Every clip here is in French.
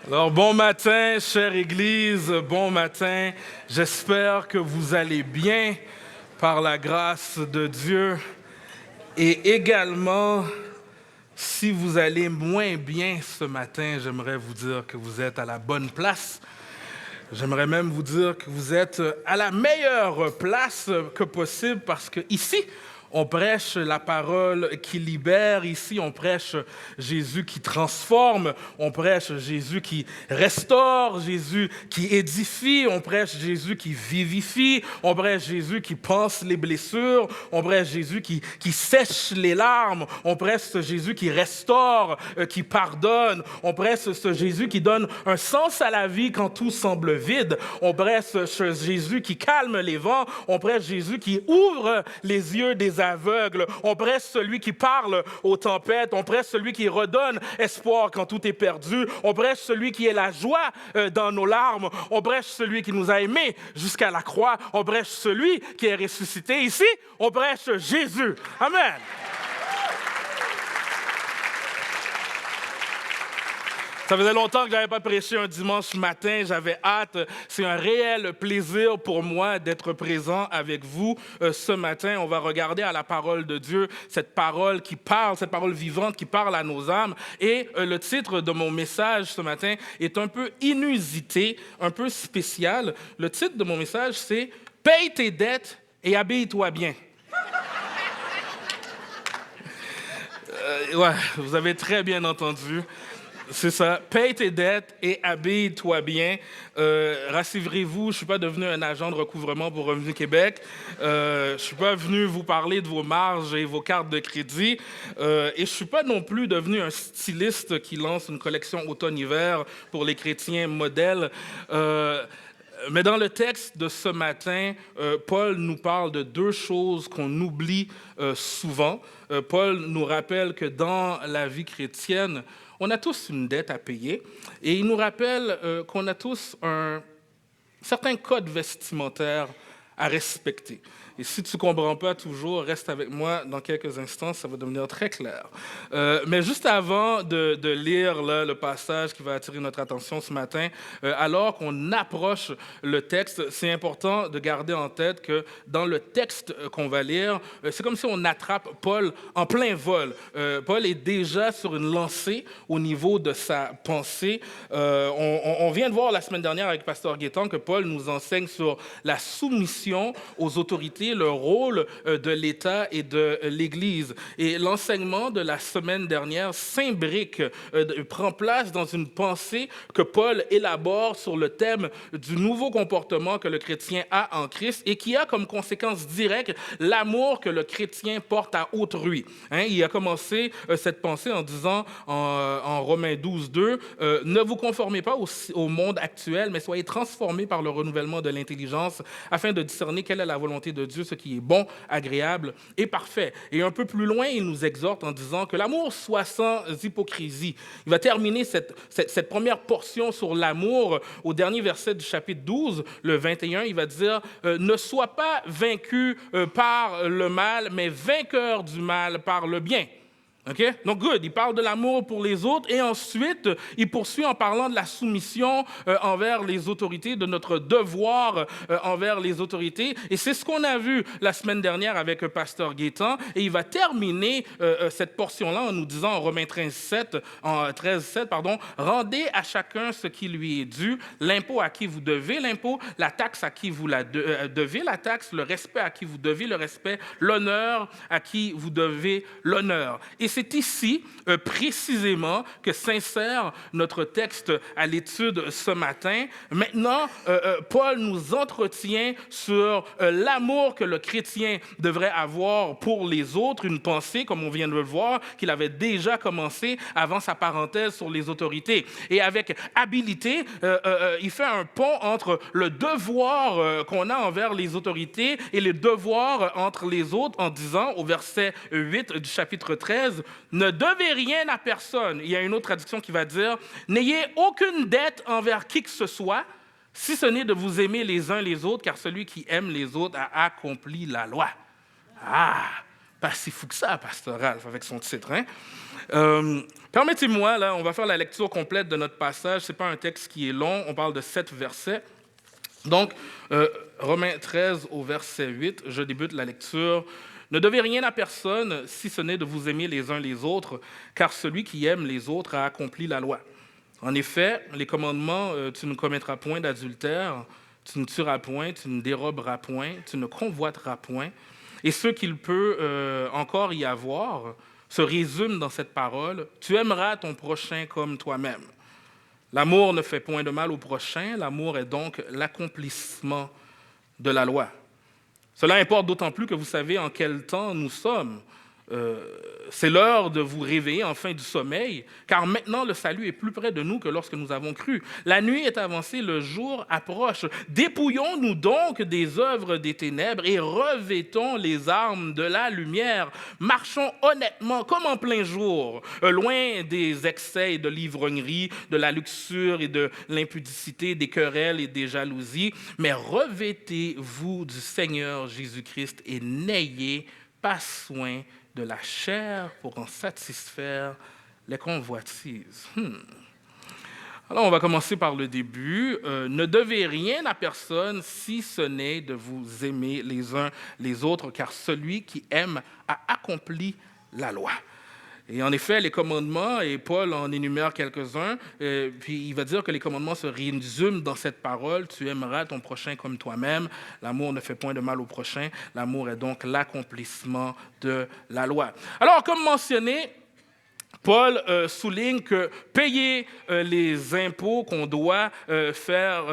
Alors, bon matin, chère Église, bon matin. J'espère que vous allez bien par la grâce de Dieu. Et également, si vous allez moins bien ce matin, j'aimerais vous dire que vous êtes à la bonne place. J'aimerais même vous dire que vous êtes à la meilleure place que possible parce que ici, on prêche la parole qui libère. Ici, on prêche Jésus qui transforme. On prêche Jésus qui restaure. Jésus qui édifie. On prêche Jésus qui vivifie. On prêche Jésus qui panse les blessures. On prêche Jésus qui sèche les larmes. On prêche ce Jésus qui restaure, qui pardonne. On prêche ce Jésus qui donne un sens à la vie quand tout semble vide. On prêche ce Jésus qui calme les vents. On prêche Jésus qui ouvre les yeux des aveugles. On prêche celui qui parle aux tempêtes. On prêche celui qui redonne espoir quand tout est perdu. On prêche celui qui est la joie dans nos larmes. On prêche celui qui nous a aimés jusqu'à la croix. On prêche celui qui est ressuscité. Ici, on prêche Jésus. Amen. Ça faisait longtemps que je n'avais pas prêché un dimanche matin. J'avais hâte. C'est un réel plaisir pour moi d'être présent avec vous ce matin. On va regarder à la parole de Dieu, cette parole qui parle, cette parole vivante qui parle à nos âmes. Et le titre de mon message ce matin est un peu inusité, un peu spécial. Le titre de mon message, c'est « Paye tes dettes et habille-toi bien ». Ouais, vous avez très bien entendu. C'est ça. Paye tes dettes et habille-toi bien. Rassurez-vous, je ne suis pas devenu un agent de recouvrement pour Revenu Québec. Je ne suis pas venu vous parler de vos marges et vos cartes de crédit. Et je ne suis pas non plus devenu un styliste qui lance une collection automne-hiver pour les chrétiens modèles. Mais dans le texte de ce matin, Paul nous parle de deux choses qu'on oublie souvent. Paul nous rappelle que dans la vie chrétienne, on a tous une dette à payer et il nous rappelle qu'on a tous un certain code vestimentaire à respecter. Et si tu ne comprends pas toujours, reste avec moi dans quelques instants, ça va devenir très clair. Mais juste avant de lire là, le passage qui va attirer notre attention ce matin, alors qu'on approche le texte, c'est important de garder en tête que dans le texte qu'on va lire, c'est comme si on attrape Paul en plein vol. Paul est déjà sur une lancée au niveau de sa pensée. On vient de voir la semaine dernière avec Pasteur Gaétan que Paul nous enseigne sur la soumission aux autorités, le rôle de l'État et de l'Église. Et l'enseignement de la semaine dernière s'imbrique, prend place dans une pensée que Paul élabore sur le thème du nouveau comportement que le chrétien a en Christ et qui a comme conséquence directe l'amour que le chrétien porte à autrui. Il a commencé cette pensée en disant en Romains 12, 2, ne vous conformez pas au monde actuel, mais soyez transformés par le renouvellement de l'intelligence afin de discerner quelle est la volonté de Dieu, ce qui est bon, agréable et parfait. Et un peu plus loin, il nous exhorte en disant que l'amour soit sans hypocrisie. Il va terminer cette première portion sur l'amour au dernier verset du chapitre 12, le 21. Il va dire « Ne sois pas vaincu par le mal, mais vainqueur du mal par le bien. » Okay? Donc, good, il parle de l'amour pour les autres et ensuite, il poursuit en parlant de la soumission envers les autorités, de notre devoir envers les autorités. Et c'est ce qu'on a vu la semaine dernière avec Pasteur Gaétan. Et il va terminer cette portion-là en nous disant en Romains 13, 7, rendez à chacun ce qui lui est dû, l'impôt à qui vous devez l'impôt, la taxe à qui vous la devez la taxe, le respect à qui vous devez le respect, l'honneur à qui vous devez l'honneur. Et c'est ici, précisément, que s'insère notre texte à l'étude ce matin. Maintenant, Paul nous entretient sur l'amour que le chrétien devrait avoir pour les autres, une pensée, comme on vient de le voir, qu'il avait déjà commencé avant sa parenthèse sur les autorités. Et avec habileté, il fait un pont entre le devoir qu'on a envers les autorités et le devoir entre les autres en disant, au verset 8 du chapitre 13, « Ne devez rien à personne. » Il y a une autre traduction qui va dire, « N'ayez aucune dette envers qui que ce soit, si ce n'est de vous aimer les uns les autres, car celui qui aime les autres a accompli la loi. » Ah! pas si fou que ça, Pasteur Ralph, avec son titre. Hein? Permettez-moi, là, on va faire la lecture complète de notre passage. Ce n'est pas un texte qui est long, on parle de 7 versets. Donc, Romains 13 au verset 8, je débute la lecture. « Ne devez rien à personne, si ce n'est de vous aimer les uns les autres, car celui qui aime les autres a accompli la loi. En effet, les commandements, tu ne commettras point d'adultère, tu ne tueras point, tu ne déroberas point, tu ne convoiteras point. Et ce qu'il peut encore y avoir se résume dans cette parole, tu aimeras ton prochain comme toi-même. L'amour ne fait point de mal au prochain, l'amour est donc l'accomplissement de la loi. Cela importe d'autant plus que vous savez en quel temps nous sommes. C'est l'heure de vous réveiller enfin du sommeil, car maintenant le salut est plus près de nous que lorsque nous avons cru. La nuit est avancée, le jour approche. Dépouillons-nous donc des œuvres des ténèbres et revêtons les armes de la lumière. Marchons honnêtement comme en plein jour, loin des excès de l'ivrognerie, de la luxure et de l'impudicité, des querelles et des jalousies, mais revêtez-vous du Seigneur Jésus-Christ et n'ayez pas soin de la chair pour en satisfaire les convoitises. Alors, on va commencer par le début. Ne devez rien à personne si ce n'est de vous aimer les uns les autres, car celui qui aime a accompli la loi. Et en effet, les commandements, et Paul en énumère quelques-uns, puis il va dire que les commandements se résument dans cette parole, tu aimeras ton prochain comme toi-même, l'amour ne fait point de mal au prochain, l'amour est donc l'accomplissement de la loi. Alors, comme mentionné, Paul souligne que payer les impôts qu'on doit faire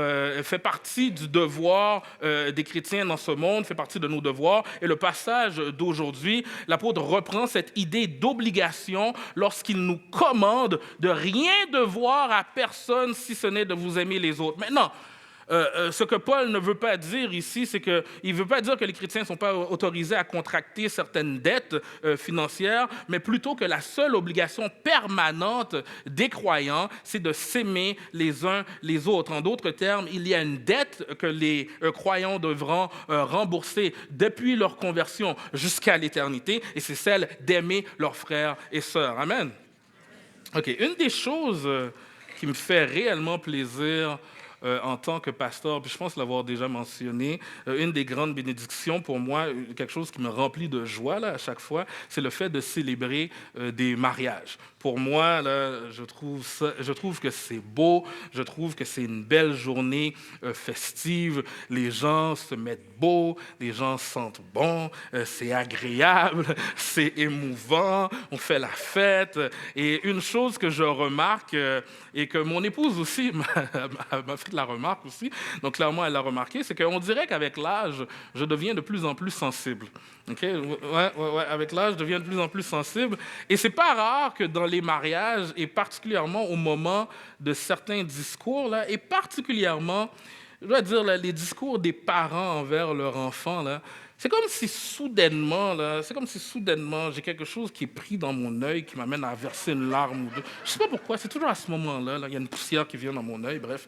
fait partie du devoir des chrétiens dans ce monde, fait partie de nos devoirs. Et le passage d'aujourd'hui, l'apôtre reprend cette idée d'obligation lorsqu'il nous commande de rien devoir à personne si ce n'est de vous aimer les autres. Maintenant, ce que Paul ne veut pas dire ici, c'est qu'il ne veut pas dire que les chrétiens ne sont pas autorisés à contracter certaines dettes financières, mais plutôt que la seule obligation permanente des croyants, c'est de s'aimer les uns les autres. En d'autres termes, il y a une dette que les croyants devront rembourser depuis leur conversion jusqu'à l'éternité, et c'est celle d'aimer leurs frères et sœurs. Amen. OK. Une des choses qui me fait réellement plaisir en tant que pasteur, puis je pense l'avoir déjà mentionné, une des grandes bénédictions pour moi, quelque chose qui me remplit de joie là, à chaque fois, c'est le fait de célébrer des mariages. Pour moi, là, je trouve que c'est beau, je trouve que c'est une belle journée festive, les gens se mettent beaux, les gens sentent bon, c'est agréable, c'est émouvant, on fait la fête. Et une chose que je remarque, et que mon épouse aussi m'a fait la remarque aussi, donc clairement elle l'a remarqué, c'est qu'on dirait qu'avec l'âge, je deviens de plus en plus sensible. Okay? Ouais, avec l'âge, je deviens de plus en plus sensible. Et c'est pas rare que dans les mariages, et particulièrement au moment de certains discours, là, et particulièrement, je dois dire, là, les discours des parents envers leur enfant, là, c'est comme si soudainement, j'ai quelque chose qui est pris dans mon œil, qui m'amène à verser une larme ou deux. Je ne sais pas pourquoi, c'est toujours à ce moment-là, il y a une poussière qui vient dans mon œil, bref.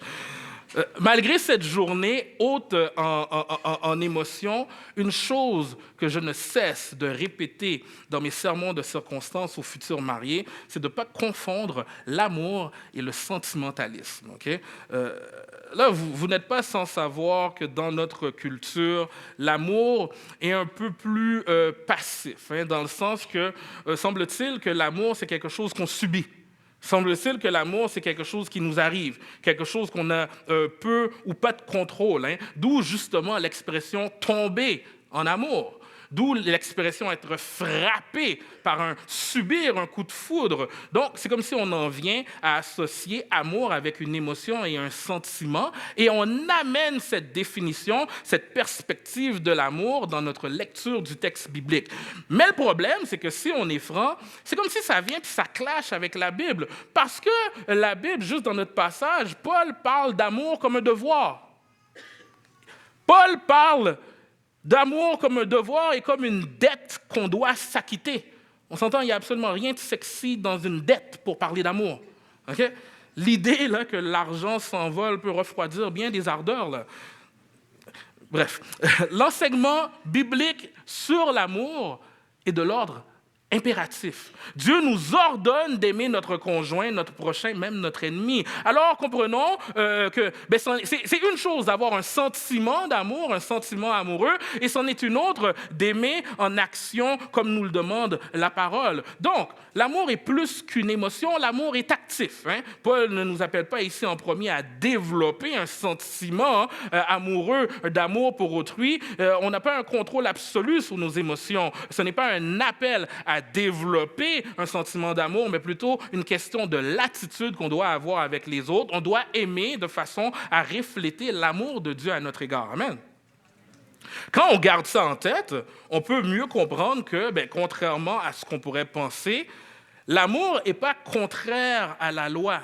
Malgré cette journée haute en émotions, une chose que je ne cesse de répéter dans mes sermons de circonstance aux futurs mariés, c'est de ne pas confondre l'amour et le sentimentalisme. Okay? Là, vous n'êtes pas sans savoir que dans notre culture, l'amour est un peu plus passif, hein, dans le sens que, semble-t-il, que l'amour, c'est quelque chose qu'on subit. Semble-t-il que l'amour, c'est quelque chose qui nous arrive, quelque chose qu'on a peu ou pas de contrôle, hein, d'où justement l'expression « tomber en amour ». D'où l'expression être frappé subir un coup de foudre. Donc, c'est comme si on en vient à associer amour avec une émotion et un sentiment, et on amène cette définition, cette perspective de l'amour dans notre lecture du texte biblique. Mais le problème, c'est que si on est franc, c'est comme si ça vient puis ça clash avec la Bible. Parce que la Bible, juste dans notre passage, Paul parle d'amour comme un devoir. Paul parle d'amour comme un devoir et comme une dette qu'on doit s'acquitter. On s'entend, il n'y a absolument rien de sexy dans une dette pour parler d'amour. Okay? L'idée là, que l'argent s'envole peut refroidir bien des ardeurs. Là. Bref, l'enseignement biblique sur l'amour est de l'ordre impératif. Dieu nous ordonne d'aimer notre conjoint, notre prochain, même notre ennemi. Alors comprenons que c'est une chose d'avoir un sentiment d'amour, un sentiment amoureux, et c'en est une autre d'aimer en action comme nous le demande la parole. Donc, l'amour est plus qu'une émotion, l'amour est actif. Paul ne nous appelle pas ici en premier à développer un sentiment amoureux d'amour pour autrui. On n'a pas un contrôle absolu sur nos émotions. Ce n'est pas un appel à développer un sentiment d'amour, mais plutôt une question de l'attitude qu'on doit avoir avec les autres. On doit aimer de façon à refléter l'amour de Dieu à notre égard. Amen. Quand on garde ça en tête, on peut mieux comprendre que, contrairement à ce qu'on pourrait penser, l'amour n'est pas contraire à la loi.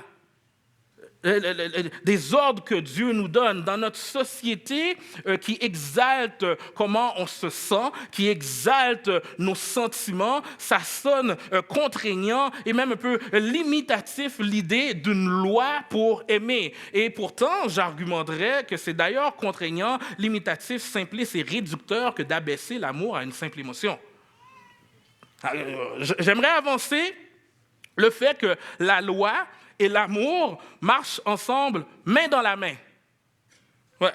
Des ordres que Dieu nous donne dans notre société qui exalte comment on se sent, qui exalte nos sentiments, ça sonne contraignant et même un peu limitatif l'idée d'une loi pour aimer. Et pourtant, j'argumenterais que c'est d'ailleurs contraignant, limitatif, simpliste et réducteur que d'abaisser l'amour à une simple émotion. J'aimerais avancer le fait que la loi et l'amour marchent ensemble, main dans la main. Ouais.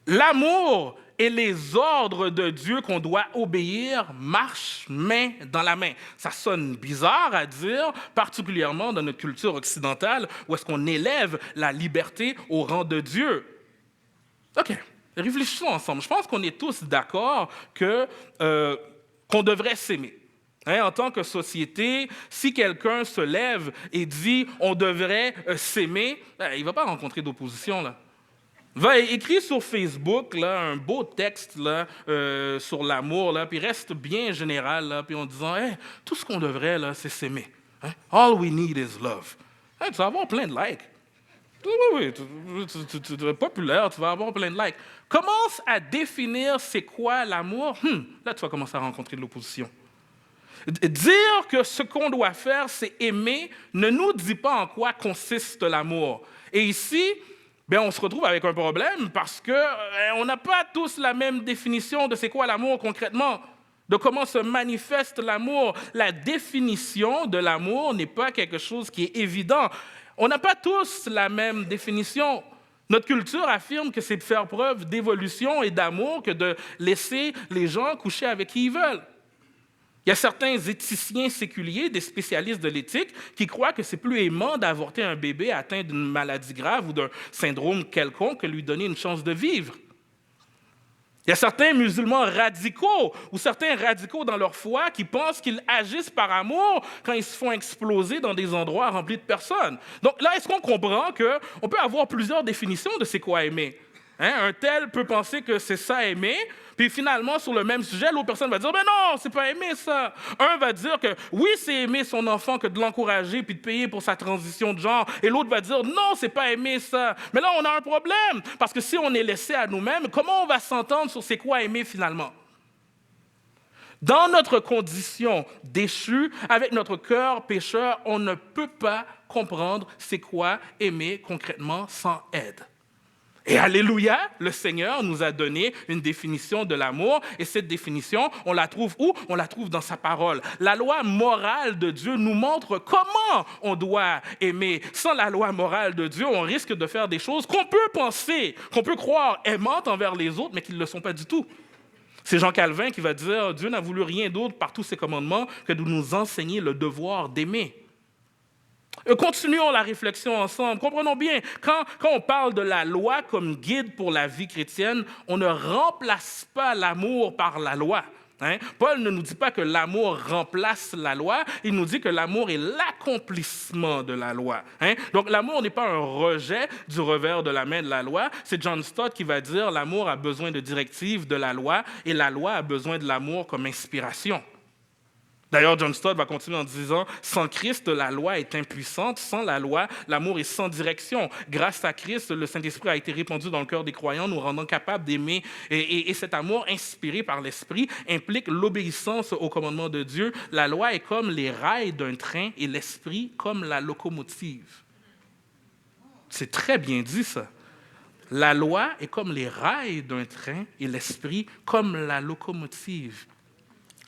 L'amour et les ordres de Dieu qu'on doit obéir marchent main dans la main. Ça sonne bizarre à dire, particulièrement dans notre culture occidentale, où est-ce qu'on élève la liberté au rang de Dieu. OK, réfléchissons ensemble. Je pense qu'on est tous d'accord qu'on devrait s'aimer. En tant que société, si quelqu'un se lève et dit « on devrait s'aimer », il ne va pas rencontrer d'opposition. Là. Il va écrire sur Facebook là, un beau texte là, sur l'amour, là, puis reste bien général, là, puis en disant hey, « tout ce qu'on devrait, là, c'est s'aimer. All we need is love. » Tu vas avoir plein de likes. Oui, tu es populaire, tu vas avoir plein de likes. Commence à définir c'est quoi l'amour. Là, tu vas commencer à rencontrer de l'opposition. Dire que ce qu'on doit faire, c'est aimer, ne nous dit pas en quoi consiste l'amour. Et ici, on se retrouve avec un problème parce qu'on n'a pas tous la même définition de c'est quoi l'amour concrètement, de comment se manifeste l'amour. La définition de l'amour n'est pas quelque chose qui est évident. On n'a pas tous la même définition. Notre culture affirme que c'est de faire preuve d'évolution et d'amour que de laisser les gens coucher avec qui ils veulent. Il y a certains éthiciens séculiers, des spécialistes de l'éthique, qui croient que c'est plus aimant d'avorter un bébé atteint d'une maladie grave ou d'un syndrome quelconque que lui donner une chance de vivre. Il y a certains musulmans radicaux ou certains radicaux dans leur foi qui pensent qu'ils agissent par amour quand ils se font exploser dans des endroits remplis de personnes. Donc là, est-ce qu'on comprend qu'on peut avoir plusieurs définitions de c'est quoi aimer? Un tel peut penser que c'est ça aimer, puis finalement, sur le même sujet, l'autre personne va dire « Ben non, c'est pas aimer ça ». Un va dire que oui, c'est aimer son enfant que de l'encourager puis de payer pour sa transition de genre. Et l'autre va dire « Non, c'est pas aimer ça ». Mais là, on a un problème, parce que si on est laissé à nous-mêmes, comment on va s'entendre sur c'est quoi aimer finalement? Dans notre condition déchue, avec notre cœur pécheur, on ne peut pas comprendre c'est quoi aimer concrètement sans aide. Et alléluia, le Seigneur nous a donné une définition de l'amour. Et cette définition, on la trouve où? On la trouve dans sa parole. La loi morale de Dieu nous montre comment on doit aimer. Sans la loi morale de Dieu, on risque de faire des choses qu'on peut penser, qu'on peut croire aimantes envers les autres, mais qui ne le sont pas du tout. C'est Jean Calvin qui va dire « Dieu n'a voulu rien d'autre par tous ses commandements que de nous enseigner le devoir d'aimer ». Continuons la réflexion ensemble. Comprenons bien, quand on parle de la loi comme guide pour la vie chrétienne, on ne remplace pas l'amour par la loi. Paul ne nous dit pas que l'amour remplace la loi, il nous dit que l'amour est l'accomplissement de la loi. Donc l'amour n'est pas un rejet du revers de la main de la loi. C'est John Stott qui va dire l'amour a besoin de directives de la loi et la loi a besoin de l'amour comme inspiration. D'ailleurs, John Stott va continuer en disant « Sans Christ, la loi est impuissante. Sans la loi, l'amour est sans direction. Grâce à Christ, le Saint-Esprit a été répandu dans le cœur des croyants, nous rendant capables d'aimer. Et cet amour inspiré par l'Esprit implique l'obéissance au commandement de Dieu. La loi est comme les rails d'un train et l'Esprit comme la locomotive. » C'est très bien dit, ça. La loi est comme les rails d'un train et l'Esprit comme la locomotive.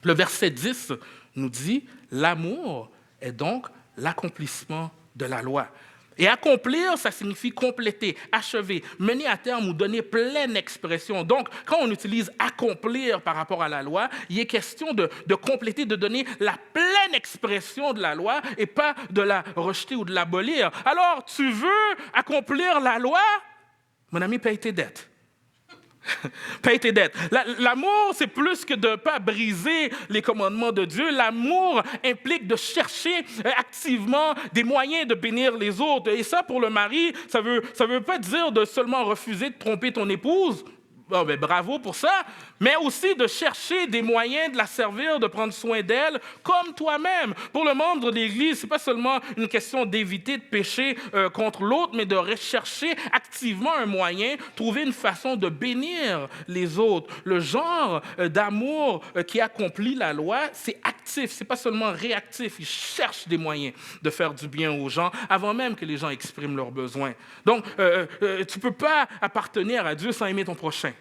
Le verset 10 nous dit « L'amour est donc l'accomplissement de la loi ». Et accomplir, ça signifie compléter, achever, mener à terme ou donner pleine expression. Donc, quand on utilise accomplir par rapport à la loi, il est question de compléter, de donner la pleine expression de la loi et pas de la rejeter ou de l'abolir. Alors, tu veux accomplir la loi? Mon ami, paye tes dettes. Paye tes dettes. L'amour, c'est plus que de ne pas briser les commandements de Dieu. L'amour implique de chercher activement des moyens de bénir les autres. Et ça, pour le mari, ça veut pas dire de seulement refuser de tromper ton épouse. Bon, ben, bravo pour ça, mais aussi de chercher des moyens de la servir, de prendre soin d'elle comme toi-même. Pour le membre de l'Église, ce n'est pas seulement une question d'éviter de pécher contre l'autre, mais de rechercher activement un moyen, trouver une façon de bénir les autres. Le genre d'amour qui accomplit la loi, c'est actif, ce n'est pas seulement réactif. Il cherche des moyens de faire du bien aux gens avant même que les gens expriment leurs besoins. Donc, tu ne peux pas appartenir à Dieu sans aimer ton prochain.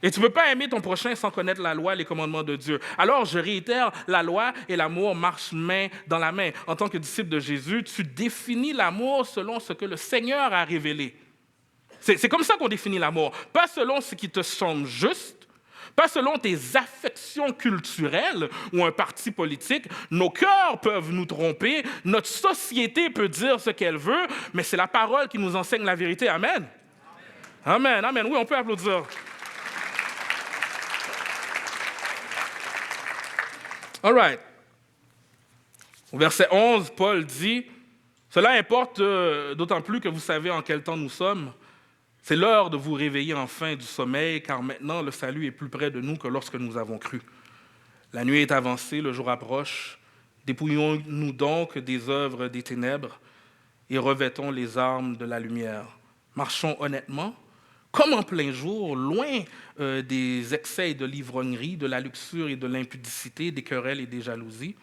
Et tu ne peux pas aimer ton prochain sans connaître la loi, les commandements de Dieu. Alors, je réitère, la loi et l'amour marchent main dans la main. En tant que disciple de Jésus, tu définis l'amour selon ce que le Seigneur a révélé. C'est comme ça qu'on définit l'amour. Pas selon ce qui te semble juste, pas selon tes affections culturelles ou un parti politique. Nos cœurs peuvent nous tromper, notre société peut dire ce qu'elle veut, mais c'est la parole qui nous enseigne la vérité. Amen. Amen, amen. Oui, on peut applaudir. All right. Au verset 11, Paul dit « Cela importe d'autant plus que vous savez en quel temps nous sommes. C'est l'heure de vous réveiller enfin du sommeil, car maintenant le salut est plus près de nous que lorsque nous avons cru. La nuit est avancée, le jour approche. Dépouillons-nous donc des œuvres des ténèbres et revêtons les armes de la lumière. Marchons honnêtement, comme en plein jour, loin des excès de l'ivrognerie, de la luxure et de l'impudicité, des querelles et des jalousies.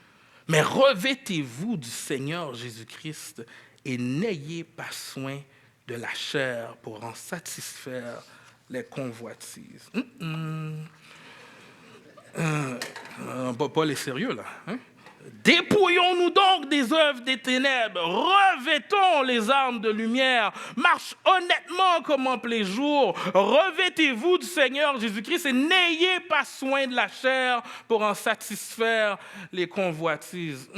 Mais revêtez-vous du Seigneur Jésus-Christ et n'ayez pas soin de la chair pour en satisfaire les convoitises. Paul est sérieux, là. Hein? Dépouillons-nous donc des œuvres des ténèbres, revêtons les armes de lumière, marche honnêtement comme en plein jour, revêtez-vous du Seigneur Jésus-Christ et n'ayez pas soin de la chair pour en satisfaire les convoitises.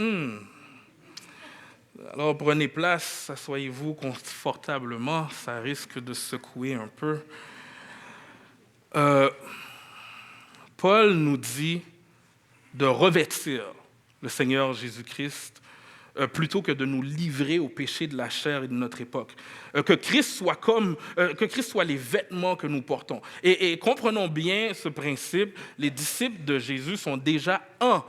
Alors prenez place, asseyez-vous confortablement, ça risque de secouer un peu. Paul nous dit de revêtir le Seigneur Jésus-Christ, plutôt que de nous livrer au péché de la chair et de notre époque. Que Christ soit les vêtements que nous portons. Et comprenons bien ce principe, les disciples de Jésus sont déjà en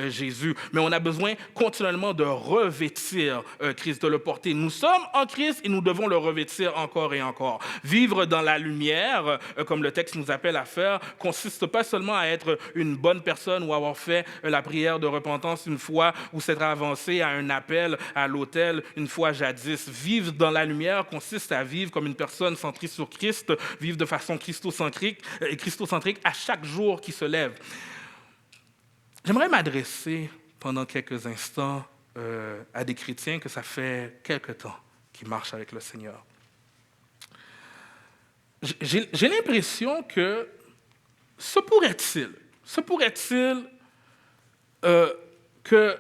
Jésus, mais on a besoin continuellement de revêtir Christ, de le porter. Nous sommes en Christ et nous devons le revêtir encore et encore. Vivre dans la lumière, comme le texte nous appelle à faire, consiste pas seulement à être une bonne personne ou avoir fait la prière de repentance une fois ou s'être avancé à un appel à l'autel une fois jadis. Vivre dans la lumière consiste à vivre comme une personne centrée sur Christ, vivre de façon christocentrique à chaque jour qui se lève. J'aimerais m'adresser pendant quelques instants à des chrétiens que ça fait quelque temps qu'ils marchent avec le Seigneur. J'ai l'impression que se pourrait-il que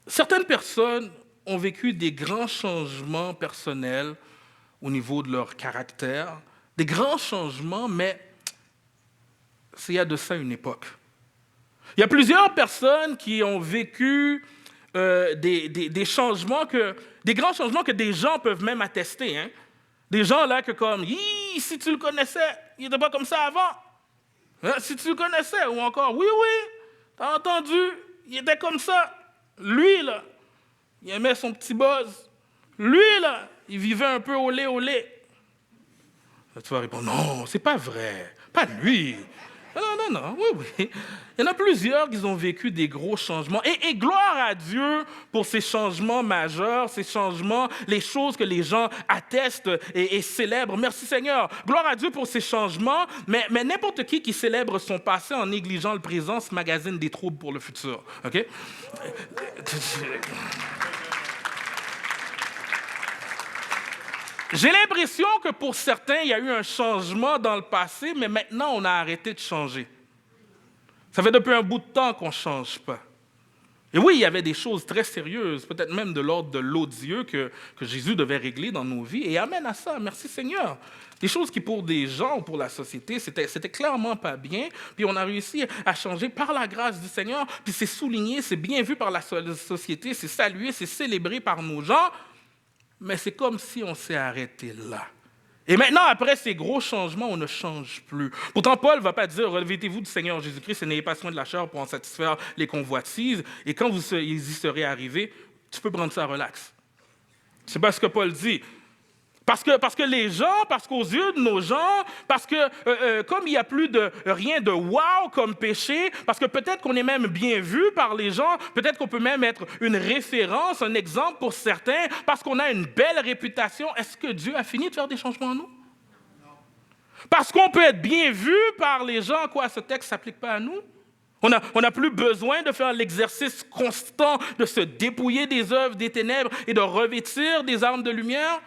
certaines personnes ont vécu des grands changements personnels au niveau de leur caractère, des grands changements, mais c'est il y a de ça une époque. Il y a plusieurs personnes qui ont vécu des changements, des grands changements que des gens peuvent même attester. Hein? Des gens là que comme, si tu le connaissais, il n'était pas comme ça avant. Hein? Si tu le connaissais, ou encore, oui, t'as entendu, il était comme ça. Lui, là, il aimait son petit buzz. Lui, là, il vivait un peu au lait. Là, tu vas répondre, non, c'est pas vrai, pas lui. Non, oui. Il y en a plusieurs qui ont vécu des gros changements. Et gloire à Dieu pour ces changements majeurs, ces changements, les choses que les gens attestent et célèbrent. Merci Seigneur. Gloire à Dieu pour ces changements, mais n'importe qui célèbre son passé en négligeant le présent se magasine des troubles pour le futur. OK? J'ai l'impression que pour certains, il y a eu un changement dans le passé, mais maintenant, on a arrêté de changer. Ça fait depuis un bout de temps qu'on ne change pas. Et oui, il y avait des choses très sérieuses, peut-être même de l'ordre de l'odieux que Jésus devait régler dans nos vies. Et amen à ça, merci Seigneur. Des choses qui pour des gens ou pour la société, c'était clairement pas bien. Puis on a réussi à changer par la grâce du Seigneur. Puis c'est souligné, c'est bien vu par la société, c'est salué, c'est célébré par nos gens. Mais c'est comme si on s'est arrêté là. Et maintenant, après ces gros changements, on ne change plus. Pourtant, Paul ne va pas dire « Revêtez-vous du Seigneur Jésus-Christ et n'ayez pas soin de la chair pour en satisfaire les convoitises. » Et quand vous y serez arrivés, tu peux prendre ça relax. C'est pas ce que Paul dit. Parce que les gens, parce qu'aux yeux de nos gens, parce que comme il n'y a plus de rien de wow comme péché, parce que peut-être qu'on est même bien vu par les gens, peut-être qu'on peut même être une référence, un exemple pour certains, parce qu'on a une belle réputation, est-ce que Dieu a fini de faire des changements en nous? Parce qu'on peut être bien vu par les gens, quoi, ce texte ne s'applique pas à nous? On n'a plus besoin de faire l'exercice constant de se dépouiller des œuvres des ténèbres et de revêtir des armes de lumière?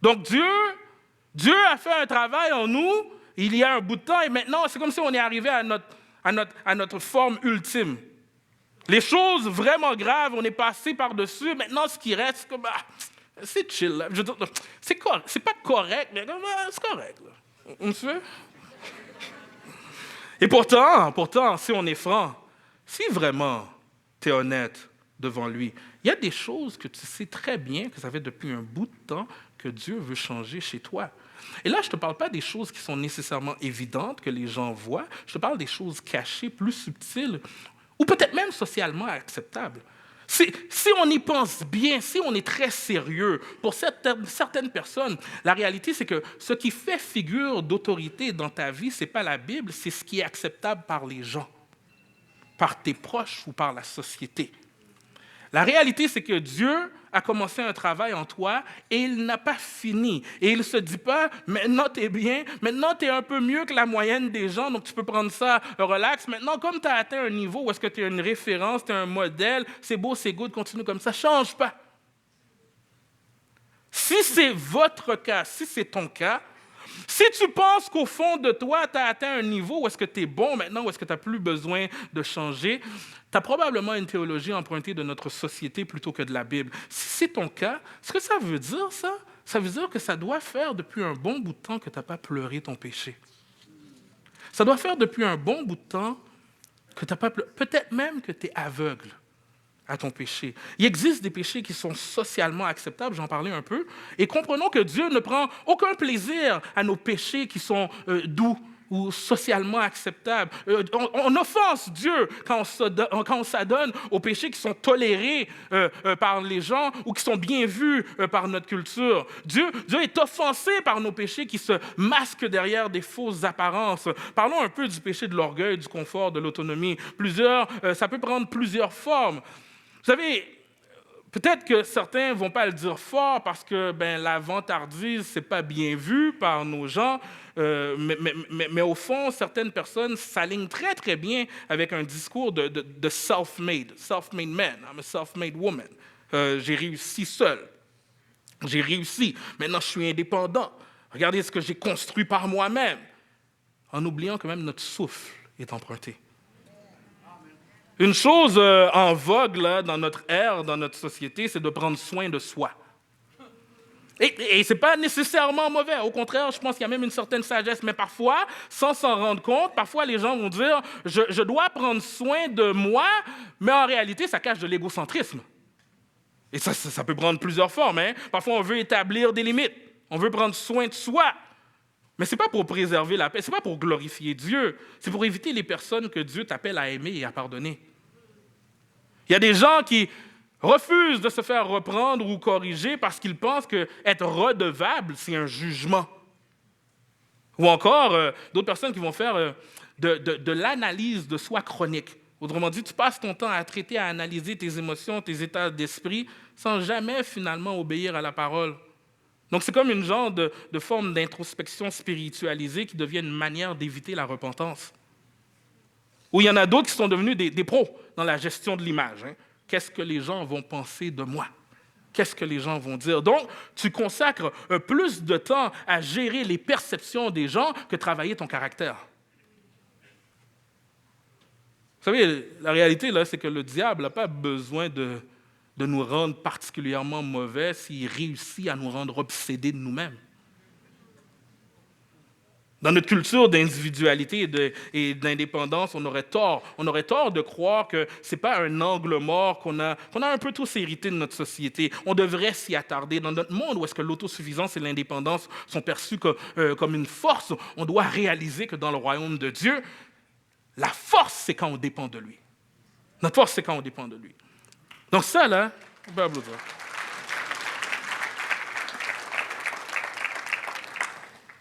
Donc Dieu a fait un travail en nous il y a un bout de temps et maintenant c'est comme si on est arrivé à notre forme ultime. Les choses vraiment graves, on est passé par-dessus. Maintenant, ce qui reste, c'est chill. Là. C'est pas correct, mais c'est correct. Là. On se fait? Et pourtant, si on est franc, si vraiment tu es honnête devant lui, il y a des choses que tu sais très bien que ça fait depuis un bout de temps que Dieu veut changer chez toi. Et là, je ne te parle pas des choses qui sont nécessairement évidentes, que les gens voient. Je te parle des choses cachées, plus subtiles, ou peut-être même socialement acceptables. Si on y pense bien, si on est très sérieux, pour certaines personnes, la réalité, c'est que ce qui fait figure d'autorité dans ta vie, ce n'est pas la Bible, c'est ce qui est acceptable par les gens, par tes proches ou par la société. La réalité, c'est que Dieu a commencé un travail en toi et il n'a pas fini. Et il ne se dit pas, maintenant tu es bien, maintenant tu es un peu mieux que la moyenne des gens, donc tu peux prendre ça relax. Maintenant, comme tu as atteint un niveau où est-ce que tu es une référence, tu es un modèle, c'est beau, c'est good, continue comme ça, change pas. Si c'est votre cas, si c'est ton cas, si tu penses qu'au fond de toi, tu as atteint un niveau où est-ce que tu es bon maintenant, où est-ce que tu n'as plus besoin de changer, tu as probablement une théologie empruntée de notre société plutôt que de la Bible. Si c'est ton cas, ce que ça veut dire, ça? Ça veut dire que ça doit faire depuis un bon bout de temps que tu n'as pas pleuré ton péché. Ça doit faire depuis un bon bout de temps que tu n'as pas pleuré. Peut-être même que tu es aveugle à ton péché. Il existe des péchés qui sont socialement acceptables, j'en parlais un peu, et comprenons que Dieu ne prend aucun plaisir à nos péchés qui sont doux ou socialement acceptables. On offense Dieu quand on s'adonne aux péchés qui sont tolérés par les gens ou qui sont bien vus par notre culture. Dieu est offensé par nos péchés qui se masquent derrière des fausses apparences. Parlons un peu du péché de l'orgueil, du confort, de l'autonomie. Ça peut prendre plusieurs formes. Vous savez, peut-être que certains ne vont pas le dire fort parce que la vantardise, ce n'est pas bien vu par nos gens, mais au fond, certaines personnes s'alignent très, très bien avec un discours de self-made man, I'm a self-made woman. J'ai réussi seul, j'ai réussi, maintenant je suis indépendant. Regardez ce que j'ai construit par moi-même, en oubliant que même notre souffle est emprunté. Une chose en vogue là, dans notre ère, dans notre société, c'est de prendre soin de soi. Et ce n'est pas nécessairement mauvais. Au contraire, je pense qu'il y a même une certaine sagesse. Mais parfois, sans s'en rendre compte, parfois les gens vont dire « je dois prendre soin de moi », mais en réalité, ça cache de l'égocentrisme. Et ça peut prendre plusieurs formes. Hein? Parfois, on veut établir des limites. On veut prendre soin de soi. Mais ce n'est pas pour préserver la paix, ce n'est pas pour glorifier Dieu, c'est pour éviter les personnes que Dieu t'appelle à aimer et à pardonner. Il y a des gens qui refusent de se faire reprendre ou corriger parce qu'ils pensent qu'être redevable, c'est un jugement. Ou encore, d'autres personnes qui vont faire de l'analyse de soi chronique. Autrement dit, tu passes ton temps à traiter, à analyser tes émotions, tes états d'esprit, sans jamais finalement obéir à la parole. Donc c'est comme une genre de forme d'introspection spiritualisée qui devient une manière d'éviter la repentance. Ou il y en a d'autres qui sont devenus des pros dans la gestion de l'image. Hein. Qu'est-ce que les gens vont penser de moi? Qu'est-ce que les gens vont dire? Donc, tu consacres plus de temps à gérer les perceptions des gens que travailler ton caractère. Vous savez, la réalité, là, c'est que le diable n'a pas besoin de nous rendre particulièrement mauvais s'il réussit à nous rendre obsédés de nous-mêmes. Dans notre culture d'individualité et d'indépendance, on aurait tort de croire que ce n'est pas un angle mort qu'on a un peu tous hérité de notre société. On devrait s'y attarder. Dans notre monde où est-ce que l'autosuffisance et l'indépendance sont perçues comme une force, on doit réaliser que dans le royaume de Dieu, la force, c'est quand on dépend de lui. Notre force, c'est quand on dépend de lui. Donc ça, là, on peut applaudir.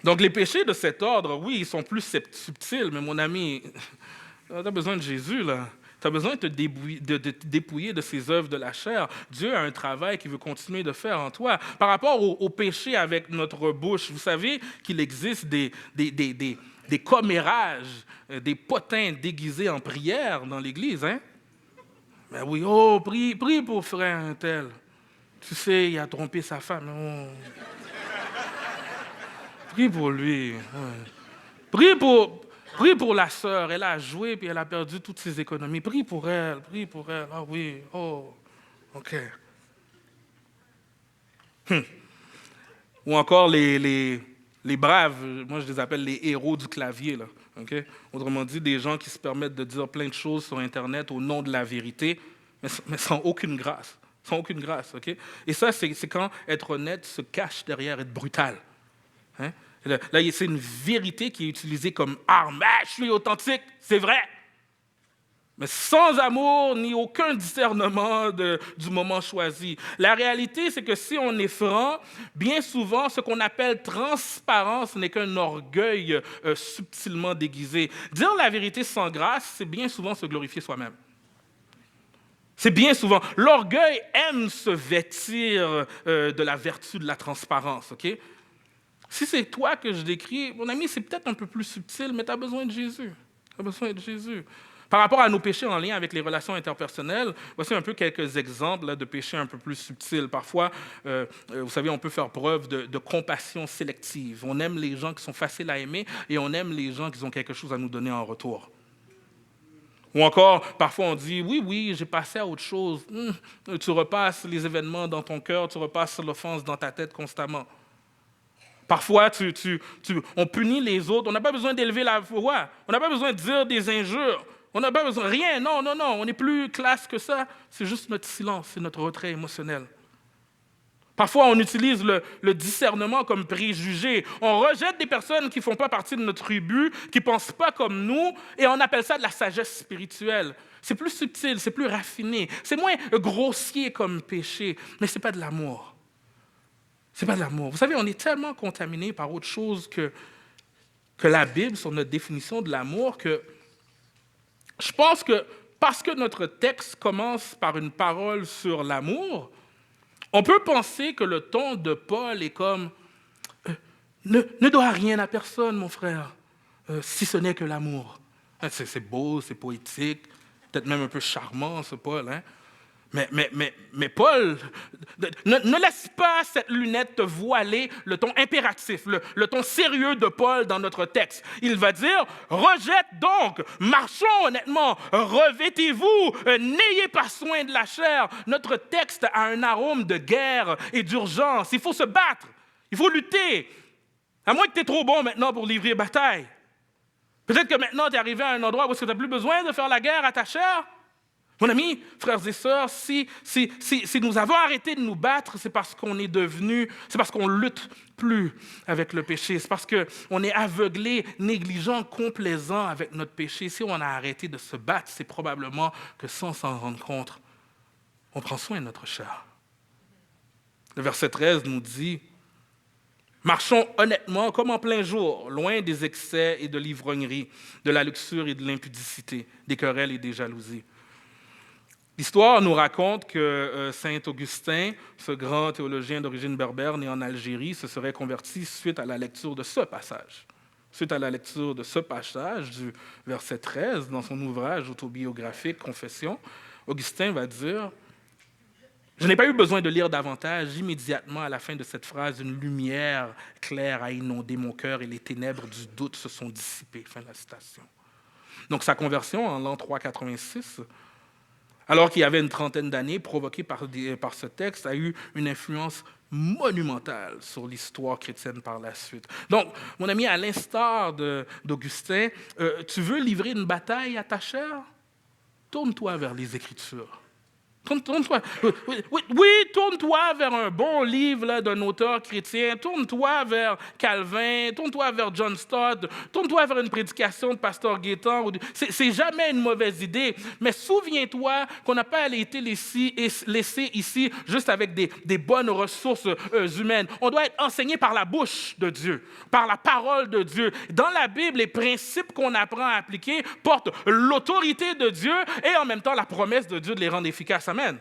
Donc les péchés de cet ordre, oui, ils sont plus subtils, mais mon ami, tu as besoin de Jésus, là. Tu as besoin de te dépouiller de ces œuvres de la chair. Dieu a un travail qu'il veut continuer de faire en toi. Par rapport au péché avec notre bouche, vous savez qu'il existe des commérages, des potins déguisés en prière dans l'Église, hein? Ben oui, oh, prie pour frère un tel. Tu sais, il a trompé sa femme. Oh. Prie pour lui. Ouais. Prie pour la sœur. Elle a joué puis elle a perdu toutes ses économies. Prie pour elle. Ah oui, oh, OK. Ou encore les braves, moi je les appelle les héros du clavier, là. Okay? Autrement dit, des gens qui se permettent de dire plein de choses sur Internet au nom de la vérité, mais sans aucune grâce. Sans aucune grâce. Okay? Et ça, c'est quand être honnête se cache derrière être brutal. Hein? Là, c'est une vérité qui est utilisée comme arme. Ah, je suis authentique, c'est vrai. Mais sans amour ni aucun discernement du moment choisi. La réalité, c'est que si on est franc, bien souvent, ce qu'on appelle transparence n'est qu'un orgueil subtilement déguisé. Dire la vérité sans grâce, c'est bien souvent se glorifier soi-même. C'est bien souvent. L'orgueil aime se vêtir de la vertu de la transparence, OK? Si c'est toi que je décris, mon ami, c'est peut-être un peu plus subtil, mais tu as besoin de Jésus. Tu as besoin de Jésus. Par rapport à nos péchés en lien avec les relations interpersonnelles, voici un peu quelques exemples là, de péchés un peu plus subtils. Parfois, vous savez, on peut faire preuve de compassion sélective. On aime les gens qui sont faciles à aimer et on aime les gens qui ont quelque chose à nous donner en retour. Ou encore, parfois on dit, oui, j'ai passé à autre chose. Tu repasses les événements dans ton cœur, tu repasses l'offense dans ta tête constamment. Parfois, on punit les autres. On n'a pas besoin d'élever la voix. On n'a pas besoin de dire des injures. On n'a pas besoin de rien. Non. On est plus classe que ça. C'est juste notre silence, c'est notre retrait émotionnel. Parfois, on utilise le discernement comme préjugé. On rejette des personnes qui ne font pas partie de notre tribu, qui ne pensent pas comme nous, et on appelle ça de la sagesse spirituelle. C'est plus subtil, c'est plus raffiné. C'est moins grossier comme péché, mais ce n'est pas de l'amour. Ce n'est pas de l'amour. Vous savez, on est tellement contaminé par autre chose que la Bible sur notre définition de l'amour que je pense que parce que notre texte commence par une parole sur l'amour, on peut penser que le ton de Paul est comme ne dois rien à personne, mon frère, si ce n'est que l'amour. C'est beau, c'est poétique, peut-être même un peu charmant, ce Paul, hein? Mais Paul, ne laisse pas cette lunette te voiler le ton impératif, le ton sérieux de Paul dans notre texte. Il va dire, rejette donc, marchons honnêtement, revêtez-vous, n'ayez pas soin de la chair. Notre texte a un arôme de guerre et d'urgence. Il faut se battre, il faut lutter. À moins que tu es trop bon maintenant pour livrer bataille. Peut-être que maintenant tu es arrivé à un endroit où tu n'as plus besoin de faire la guerre à ta chair. Mon ami, frères et sœurs, si nous avons arrêté de nous battre, c'est parce qu'on ne lutte plus avec le péché. C'est parce qu'on est aveuglé, négligent, complaisant avec notre péché. Si on a arrêté de se battre, c'est probablement que sans s'en rendre compte, on prend soin de notre chair. Le verset 13 nous dit, Marchons honnêtement comme en plein jour, loin des excès et de l'ivrognerie, de la luxure et de l'impudicité, des querelles et des jalousies. L'histoire nous raconte que Saint Augustin, ce grand théologien d'origine berbère né en Algérie, se serait converti suite à la lecture de ce passage. Suite à la lecture de ce passage du verset 13 dans son ouvrage autobiographique Confession, Augustin va dire « Je n'ai pas eu besoin de lire davantage. Immédiatement à la fin de cette phrase, une lumière claire a inondé mon cœur et les ténèbres du doute se sont dissipées. » Fin de la citation. Donc sa conversion en l'an 386, alors qu'il avait une trentaine d'années, provoquée par ce texte, a eu une influence monumentale sur l'histoire chrétienne par la suite. Donc, mon ami, à l'instar d'Augustin, tu veux livrer une bataille à ta chair? Tourne-toi vers les Écritures. Tourne-toi. Oui, tourne-toi vers un bon livre là, d'un auteur chrétien. Tourne-toi vers Calvin. Tourne-toi vers John Stott. Tourne-toi vers une prédication de Pasteur Gaétan. C'est jamais une mauvaise idée. Mais souviens-toi qu'on n'a pas été laissé ici juste avec des bonnes ressources humaines. On doit être enseigné par la bouche de Dieu, par la parole de Dieu. Dans la Bible, les principes qu'on apprend à appliquer portent l'autorité de Dieu et en même temps la promesse de Dieu de les rendre efficaces. Amen.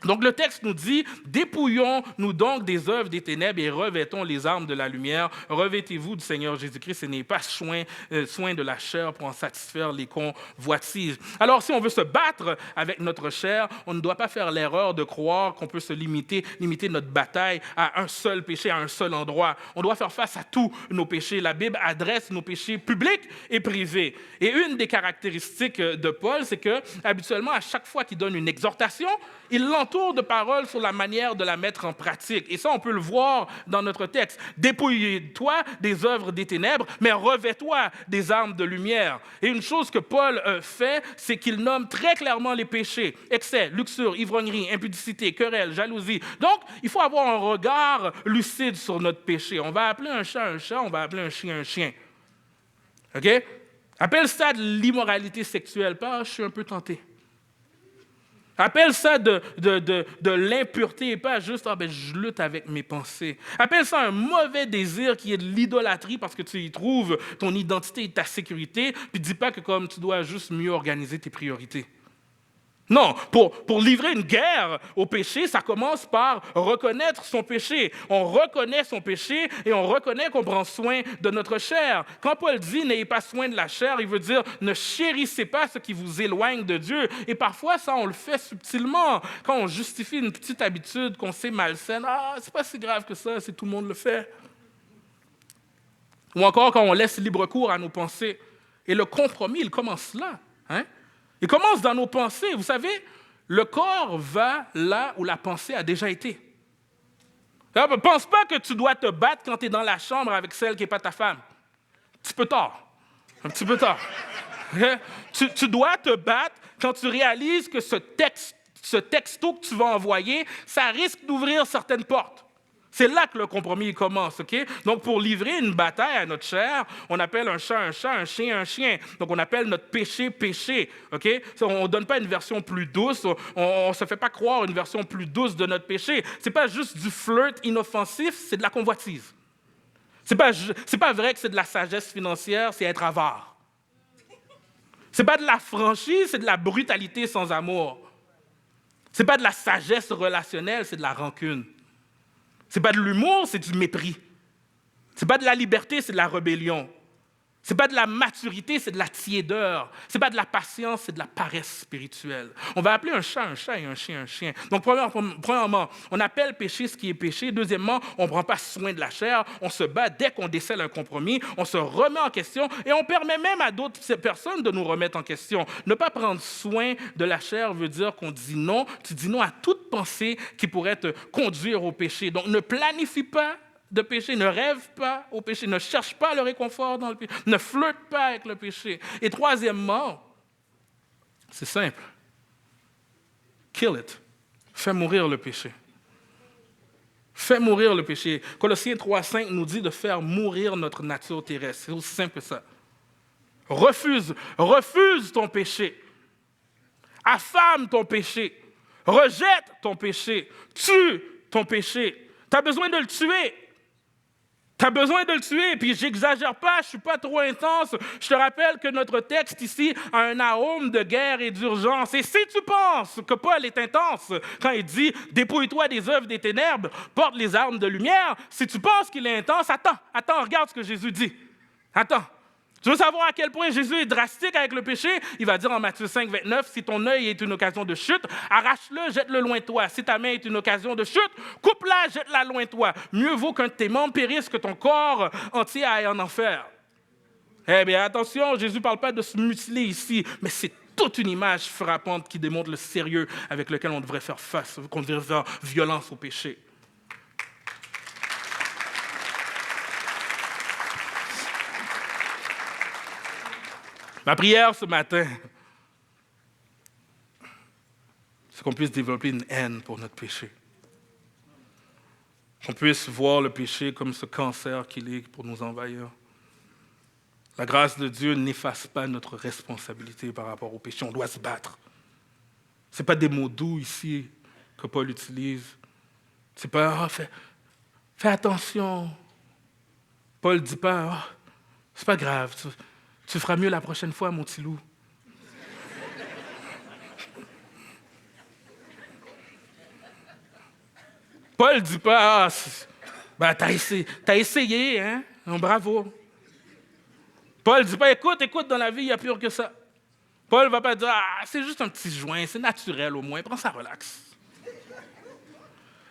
Donc le texte nous dit « Dépouillons-nous donc des œuvres des ténèbres et revêtons les armes de la lumière. Revêtez-vous du Seigneur Jésus-Christ et n'ayez pas soin de la chair pour en satisfaire les convoitises. » Alors si on veut se battre avec notre chair, on ne doit pas faire l'erreur de croire qu'on peut se limiter notre bataille à un seul péché, à un seul endroit. On doit faire face à tous nos péchés. La Bible adresse nos péchés publics et privés. Et une des caractéristiques de Paul, c'est que habituellement, à chaque fois qu'il donne une exhortation, il l'entoure de paroles sur la manière de la mettre en pratique. Et ça, on peut le voir dans notre texte. Dépouille-toi des œuvres des ténèbres, mais revêt-toi des armes de lumière. Et une chose que Paul fait, c'est qu'il nomme très clairement les péchés. Excès, luxure, ivrognerie, impudicité, querelle, jalousie. Donc, il faut avoir un regard lucide sur notre péché. On va appeler un chat, on va appeler un chien. OK? Appelle ça de l'immoralité sexuelle. Pas, je suis un peu tenté. Appelle ça de l'impureté et pas juste je lutte avec mes pensées. Appelle ça un mauvais désir qui est de l'idolâtrie parce que tu y trouves ton identité et ta sécurité. Puis dis pas que comme tu dois juste mieux organiser tes priorités. Non, pour livrer une guerre au péché, ça commence par reconnaître son péché. On reconnaît son péché et on reconnaît qu'on prend soin de notre chair. Quand Paul dit « n'ayez pas soin de la chair », il veut dire « ne chérissez pas ce qui vous éloigne de Dieu ». Et parfois, ça, on le fait subtilement. Quand on justifie une petite habitude qu'on sait malsaine, « c'est pas si grave que ça, si tout le monde le fait ». Ou encore quand on laisse libre cours à nos pensées. Et le compromis, il commence là. Il commence dans nos pensées. Vous savez, le corps va là où la pensée a déjà été. Ne pense pas que tu dois te battre quand tu es dans la chambre avec celle qui n'est pas ta femme. Un petit peu tard. Tu dois te battre quand tu réalises que ce texto que tu vas envoyer, ça risque d'ouvrir certaines portes. C'est là que le compromis commence, OK? Donc, pour livrer une bataille à notre chair, on appelle un chat, un chien. Donc, on appelle notre péché, OK? On ne donne pas une version plus douce, on ne se fait pas croire une version plus douce de notre péché. Ce n'est pas juste du flirt inoffensif, c'est de la convoitise. C'est pas vrai que c'est de la sagesse financière, c'est être avare. Ce n'est pas de la franchise, c'est de la brutalité sans amour. Ce n'est pas de la sagesse relationnelle, c'est de la rancune. Ce n'est pas de l'humour, c'est du mépris. Ce n'est pas de la liberté, c'est de la rébellion. Ce n'est pas de la maturité, c'est de la tiédeur. Ce n'est pas de la patience, c'est de la paresse spirituelle. On va appeler un chat et un chien. Donc, premièrement, on appelle péché ce qui est péché. Deuxièmement, on ne prend pas soin de la chair. On se bat dès qu'on décèle un compromis. On se remet en question et on permet même à d'autres personnes de nous remettre en question. Ne pas prendre soin de la chair veut dire qu'on dit non. Tu dis non à toute pensée qui pourrait te conduire au péché. Donc, ne planifie pas de péché, ne rêve pas au péché, ne cherche pas le réconfort dans le péché, ne flirte pas avec le péché. Et troisièmement, c'est simple, kill it, fais mourir le péché. Fais mourir le péché. Colossiens 3,5 nous dit de faire mourir notre nature terrestre. C'est aussi simple que ça. Refuse ton péché. Affame ton péché. Rejette ton péché. Tue ton péché. Tu as besoin de le tuer. Tu as besoin de le tuer, puis j'exagère pas, je suis pas trop intense. Je te rappelle que notre texte ici a un arôme de guerre et d'urgence. Et si tu penses que Paul est intense quand il dit « Dépouille-toi des œuvres des ténèbres, porte les armes de lumière », si tu penses qu'il est intense, attends, regarde ce que Jésus dit. Attends. Tu veux savoir à quel point Jésus est drastique avec le péché? Il va dire en Matthieu 5, 29, « Si ton œil est une occasion de chute, arrache-le, jette-le loin de toi. Si ta main est une occasion de chute, coupe-la, jette-la loin de toi. Mieux vaut qu'un de tes membres périsse que ton corps entier aille en enfer. » Eh bien, attention, Jésus ne parle pas de se mutiler ici, mais c'est toute une image frappante qui démontre le sérieux avec lequel on devrait faire face, qu'on devrait faire violence au péché. Ma prière ce matin, c'est qu'on puisse développer une haine pour notre péché. Qu'on puisse voir le péché comme ce cancer qu'il est pour nous envahir. La grâce de Dieu n'efface pas notre responsabilité par rapport au péché. On doit se battre. Ce n'est pas des mots doux ici que Paul utilise. Ce n'est pas fais attention. Paul ne dit pas c'est pas grave. Tu feras mieux la prochaine fois, mon petit loup. Paul ne dit pas, t'as essayé, hein? Bravo. Paul ne dit pas, écoute, dans la vie, il y a pire que ça. Paul ne va pas dire, c'est juste un petit joint, c'est naturel au moins, prends ça relax.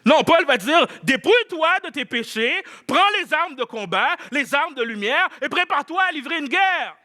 Non, Paul va dire, dépouille-toi de tes péchés, prends les armes de combat, les armes de lumière, et prépare-toi à livrer une guerre.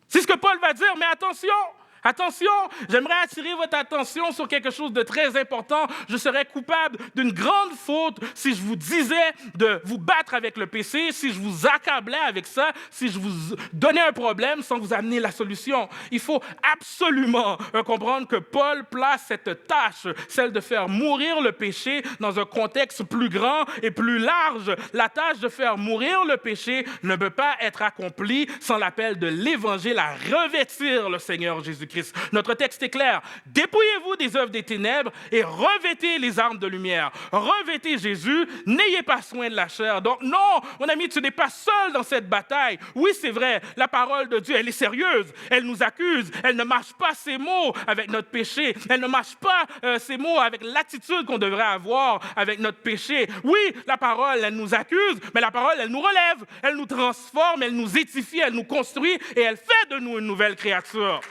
C'est ce que Paul va dire, mais attention, j'aimerais attirer votre attention sur quelque chose de très important. Je serais coupable d'une grande faute si je vous disais de vous battre avec le péché, si je vous accablais avec ça, si je vous donnais un problème sans vous amener la solution. Il faut absolument comprendre que Paul place cette tâche, celle de faire mourir le péché, dans un contexte plus grand et plus large. La tâche de faire mourir le péché ne peut pas être accomplie sans l'appel de l'Évangile à revêtir le Seigneur Jésus-Christ. Notre texte est clair. Dépouillez-vous des œuvres des ténèbres et revêtez les armes de lumière. Revêtez Jésus, n'ayez pas soin de la chair. Donc non, mon ami, tu n'es pas seul dans cette bataille. Oui, c'est vrai, la parole de Dieu, elle est sérieuse. Elle nous accuse. Elle ne mâche pas ses mots avec notre péché. Elle ne mâche pas ses mots avec l'attitude qu'on devrait avoir avec notre péché. Oui, la parole, elle nous accuse, mais la parole, elle nous relève. Elle nous transforme, elle nous édifie, elle nous construit et elle fait de nous une nouvelle créature.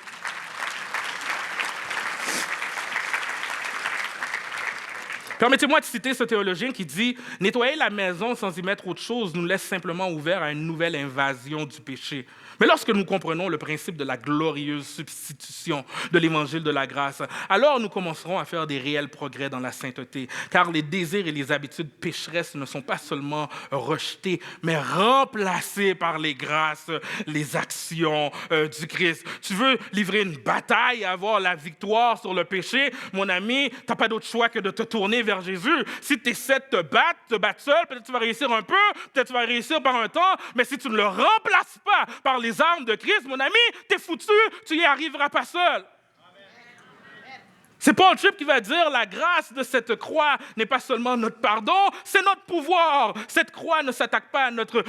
Permettez-moi de citer ce théologien qui dit « Nettoyer la maison sans y mettre autre chose nous laisse simplement ouverts à une nouvelle invasion du péché. » Mais lorsque nous comprenons le principe de la glorieuse substitution de l'évangile de la grâce, alors nous commencerons à faire des réels progrès dans la sainteté, car les désirs et les habitudes pécheresses ne sont pas seulement rejetés, mais remplacés par les grâces, les actions du Christ. Tu veux livrer une bataille et avoir la victoire sur le péché, mon ami, tu n'as pas d'autre choix que de te tourner vers Jésus. Si tu essaies de te battre seul, peut-être tu vas réussir un peu, peut-être tu vas réussir par un temps, mais si tu ne le remplaces pas par les armes de Christ, mon ami, t'es foutu, tu n'y arriveras pas seul. C'est Paul Tripp qui va dire la grâce de cette croix n'est pas seulement notre pardon, c'est notre pouvoir. Cette croix ne s'attaque pas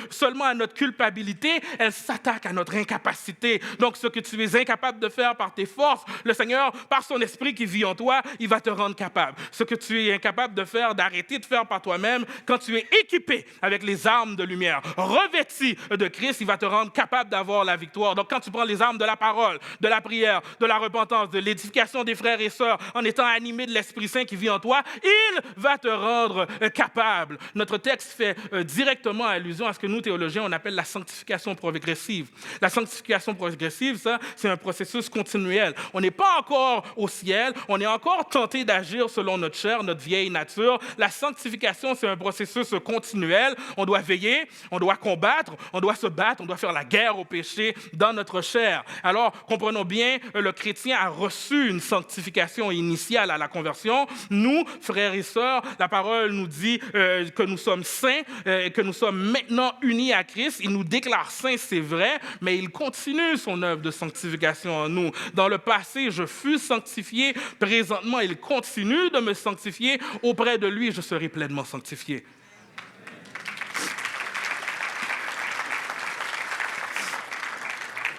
seulement à notre culpabilité, elle s'attaque à notre incapacité. Donc, ce que tu es incapable de faire par tes forces, le Seigneur, par son esprit qui vit en toi, il va te rendre capable. Ce que tu es incapable de faire, d'arrêter de faire par toi-même, quand tu es équipé avec les armes de lumière, revêti de Christ, il va te rendre capable d'avoir la victoire. Donc, quand tu prends les armes de la parole, de la prière, de la repentance, de l'édification des frères et sœurs, en étant animé de l'Esprit Saint qui vit en toi, il va te rendre capable. Notre texte fait directement allusion à ce que nous, théologiens, on appelle la sanctification progressive. La sanctification progressive, ça, c'est un processus continuel. On n'est pas encore au ciel, on est encore tenté d'agir selon notre chair, notre vieille nature. La sanctification, c'est un processus continuel. On doit veiller, on doit combattre, on doit se battre, on doit faire la guerre au péché dans notre chair. Alors, comprenons bien, le chrétien a reçu une sanctification initiale à la conversion. Nous, frères et sœurs, la parole nous dit que nous sommes saints, que nous sommes maintenant unis à Christ. Il nous déclare saints, c'est vrai, mais il continue son œuvre de sanctification en nous. Dans le passé, je fus sanctifié. Présentement, il continue de me sanctifier. Auprès de lui, je serai pleinement sanctifié.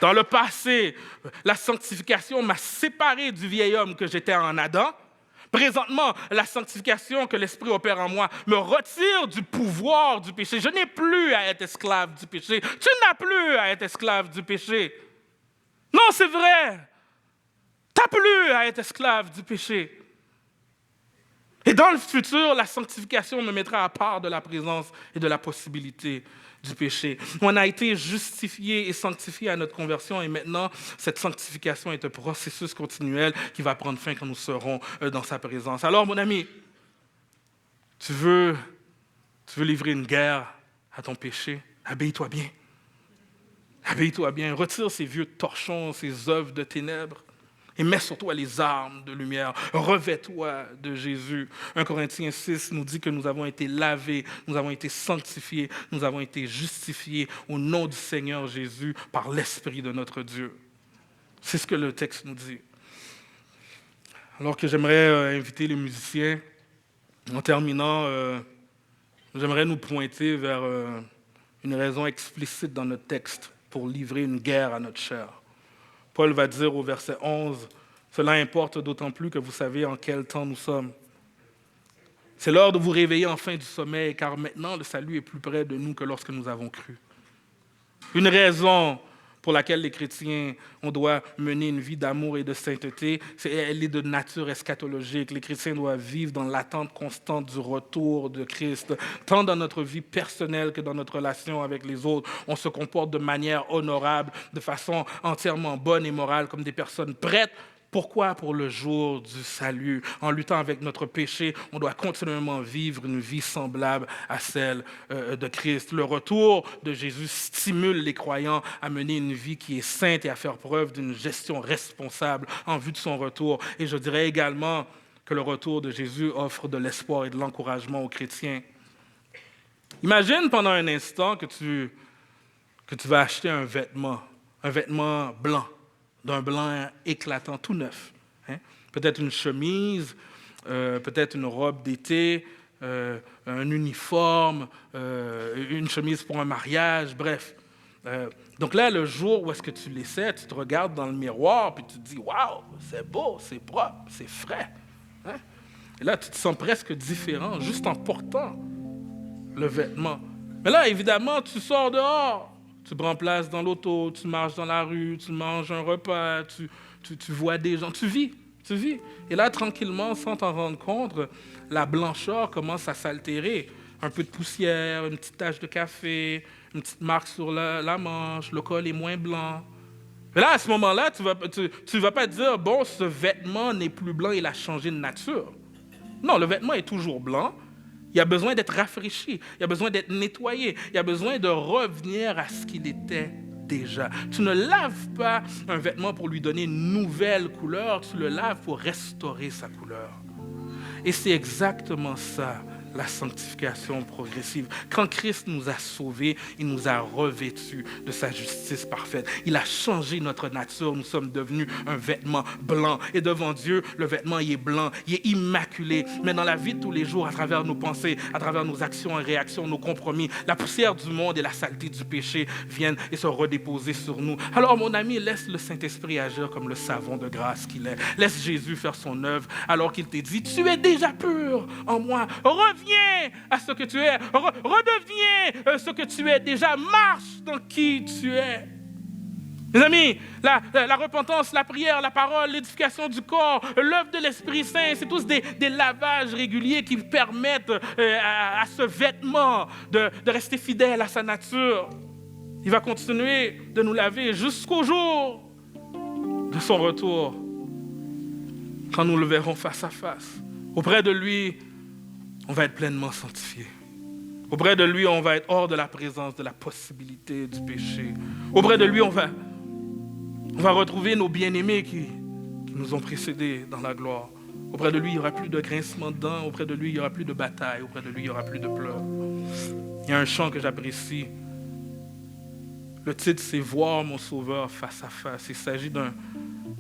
Dans le passé, la sanctification m'a séparé du vieil homme que j'étais en Adam. Présentement, la sanctification que l'Esprit opère en moi me retire du pouvoir du péché. Je n'ai plus à être esclave du péché. Tu n'as plus à être esclave du péché. Non, c'est vrai. Tu n'as plus à être esclave du péché. Et dans le futur, la sanctification me mettra à part de la présence et de la possibilité du péché. On a été justifié et sanctifié à notre conversion et maintenant, cette sanctification est un processus continuel qui va prendre fin quand nous serons dans sa présence. Alors, mon ami, tu veux livrer une guerre à ton péché? Habille-toi bien. Habille-toi bien. Retire ces vieux torchons, ces œuvres de ténèbres. Et mets sur toi les armes de lumière. Revêt-toi de Jésus. 1 Corinthiens 6 nous dit que nous avons été lavés, nous avons été sanctifiés, nous avons été justifiés au nom du Seigneur Jésus par l'Esprit de notre Dieu. C'est ce que le texte nous dit. Alors que j'aimerais inviter les musiciens, en terminant, j'aimerais nous pointer vers une raison explicite dans notre texte pour livrer une guerre à notre chair. Paul va dire au verset 11, « Cela importe d'autant plus que vous savez en quel temps nous sommes. C'est l'heure de vous réveiller enfin du sommeil, car maintenant le salut est plus près de nous que lorsque nous avons cru. » Une raison pour laquelle les chrétiens, on doit mener une vie d'amour et de sainteté, elle est de nature eschatologique. Les chrétiens doivent vivre dans l'attente constante du retour de Christ. Tant dans notre vie personnelle que dans notre relation avec les autres, on se comporte de manière honorable, de façon entièrement bonne et morale, comme des personnes prêtes. Pourquoi? Pour le jour du salut. En luttant avec notre péché, on doit continuellement vivre une vie semblable à celle de Christ. Le retour de Jésus stimule les croyants à mener une vie qui est sainte et à faire preuve d'une gestion responsable en vue de son retour. Et je dirais également que le retour de Jésus offre de l'espoir et de l'encouragement aux chrétiens. Imagine pendant un instant que tu vas acheter un vêtement blanc, d'un blanc éclatant, tout neuf. Hein? Peut-être une chemise, peut-être une robe d'été, un uniforme, une chemise pour un mariage, bref. Donc là, le jour où est-ce que tu l'essaies, tu te regardes dans le miroir, puis tu te dis « Waouh, c'est beau, c'est propre, c'est frais. Hein? » Et là, tu te sens presque différent juste en portant le vêtement. Mais là, évidemment, tu sors dehors. Tu prends place dans l'auto, tu marches dans la rue, tu manges un repas, tu vois des gens, tu vis. Et là, tranquillement, sans t'en rendre compte, la blancheur commence à s'altérer. Un peu de poussière, une petite tache de café, une petite marque sur la manche, le col est moins blanc. Mais là, à ce moment-là, tu vas pas dire, bon, ce vêtement n'est plus blanc, il a changé de nature. Non, le vêtement est toujours blanc. Il a besoin d'être rafraîchi, il a besoin d'être nettoyé, il a besoin de revenir à ce qu'il était déjà. Tu ne laves pas un vêtement pour lui donner une nouvelle couleur, tu le laves pour restaurer sa couleur. Et c'est exactement ça, la sanctification progressive. Quand Christ nous a sauvés, il nous a revêtus de sa justice parfaite. Il a changé notre nature, nous sommes devenus un vêtement blanc. Et devant Dieu, le vêtement il est blanc, il est immaculé. Mais dans la vie de tous les jours, à travers nos pensées, à travers nos actions et réactions, nos compromis, la poussière du monde et la saleté du péché viennent et se redéposer sur nous. Alors mon ami, laisse le Saint-Esprit agir comme le savon de grâce qu'il est. Laisse Jésus faire son œuvre alors qu'il t'a dit, tu es déjà pur en moi. Reviens à ce que tu es. Redeviens ce que tu es déjà. Marche dans qui tu es. Mes amis, la repentance, la prière, la parole, l'édification du corps, l'œuvre de l'Esprit Saint, c'est tous des lavages réguliers qui permettent à ce vêtement de rester fidèle à sa nature. Il va continuer de nous laver jusqu'au jour de son retour, quand nous le verrons face à face. Auprès de lui, on va être pleinement sanctifié. Auprès de lui, on va être hors de la présence, de la possibilité du péché. Auprès de lui, on va retrouver nos bien-aimés qui nous ont précédés dans la gloire. Auprès de lui, il n'y aura plus de grincement de dents. Auprès de lui, il n'y aura plus de bataille. Auprès de lui, il n'y aura plus de pleurs. Il y a un chant que j'apprécie. Le titre, c'est « Voir mon Sauveur face à face ». Il s'agit d'un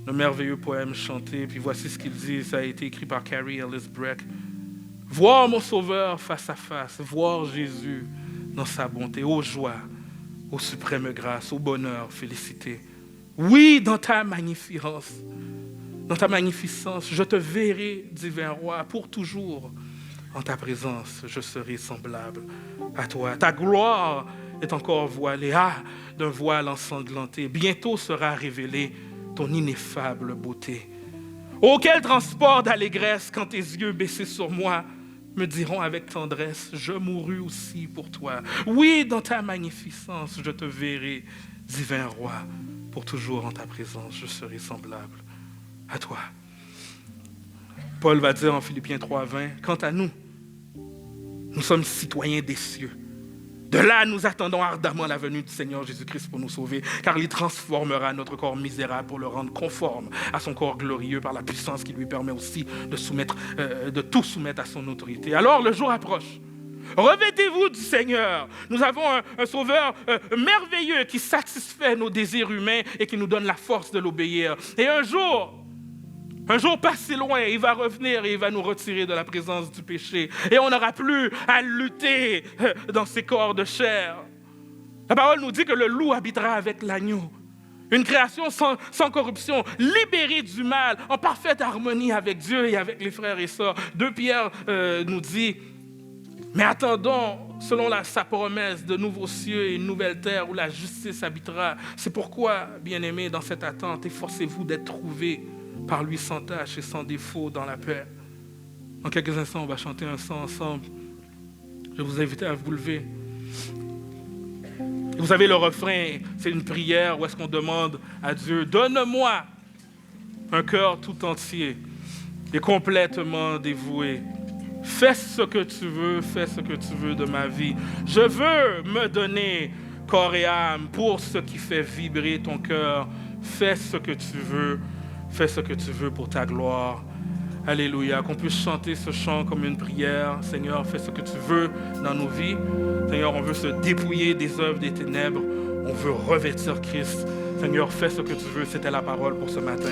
merveilleux poème chanté. Puis voici ce qu'il dit. Ça a été écrit par Carrie Ellis Breck. Voir mon Sauveur face à face, voir Jésus dans sa bonté, aux joies, aux suprêmes grâces, au bonheur, félicité. Oui, dans ta magnificence, je te verrai, divin roi, pour toujours. En ta présence, je serai semblable à toi. Ta gloire est encore voilée, d'un voile ensanglanté. Bientôt sera révélée ton ineffable beauté. Oh, quel transport d'allégresse quand tes yeux baissés sur moi me diront avec tendresse, je mourus aussi pour toi. Oui, dans ta magnificence, je te verrai, divin roi, pour toujours en ta présence, je serai semblable à toi. Paul va dire en Philippiens 3:20, quant à nous, nous sommes citoyens des cieux. De là, nous attendons ardemment la venue du Seigneur Jésus-Christ pour nous sauver, car il transformera notre corps misérable pour le rendre conforme à son corps glorieux par la puissance qui lui permet aussi de tout soumettre à son autorité. Alors, le jour approche. Revêtez-vous du Seigneur. Nous avons un sauveur merveilleux qui satisfait nos désirs humains et qui nous donne la force de l'obéir. Et un jour pas si loin, il va revenir et il va nous retirer de la présence du péché. Et on n'aura plus à lutter dans ces corps de chair. La parole nous dit que le loup habitera avec l'agneau. Une création sans corruption, libérée du mal, en parfaite harmonie avec Dieu et avec les frères et sœurs. 2 Pierre nous dit, mais attendons, selon sa promesse, de nouveaux cieux et une nouvelle terre où la justice habitera. C'est pourquoi, bien-aimés, dans cette attente, efforcez-vous d'être trouvés par lui sans tache et sans défaut dans la paix. En quelques instants, on va chanter un chant ensemble. Je vous invite à vous lever. Vous savez, le refrain, c'est une prière où est-ce qu'on demande à Dieu, donne-moi un cœur tout entier et complètement dévoué. Fais ce que tu veux de ma vie. Je veux me donner corps et âme pour ce qui fait vibrer ton cœur. Fais ce que tu veux pour ta gloire. Alléluia. Qu'on puisse chanter ce chant comme une prière. Seigneur, fais ce que tu veux dans nos vies. Seigneur, on veut se dépouiller des œuvres des ténèbres. On veut revêtir Christ. Seigneur, fais ce que tu veux. C'était la parole pour ce matin.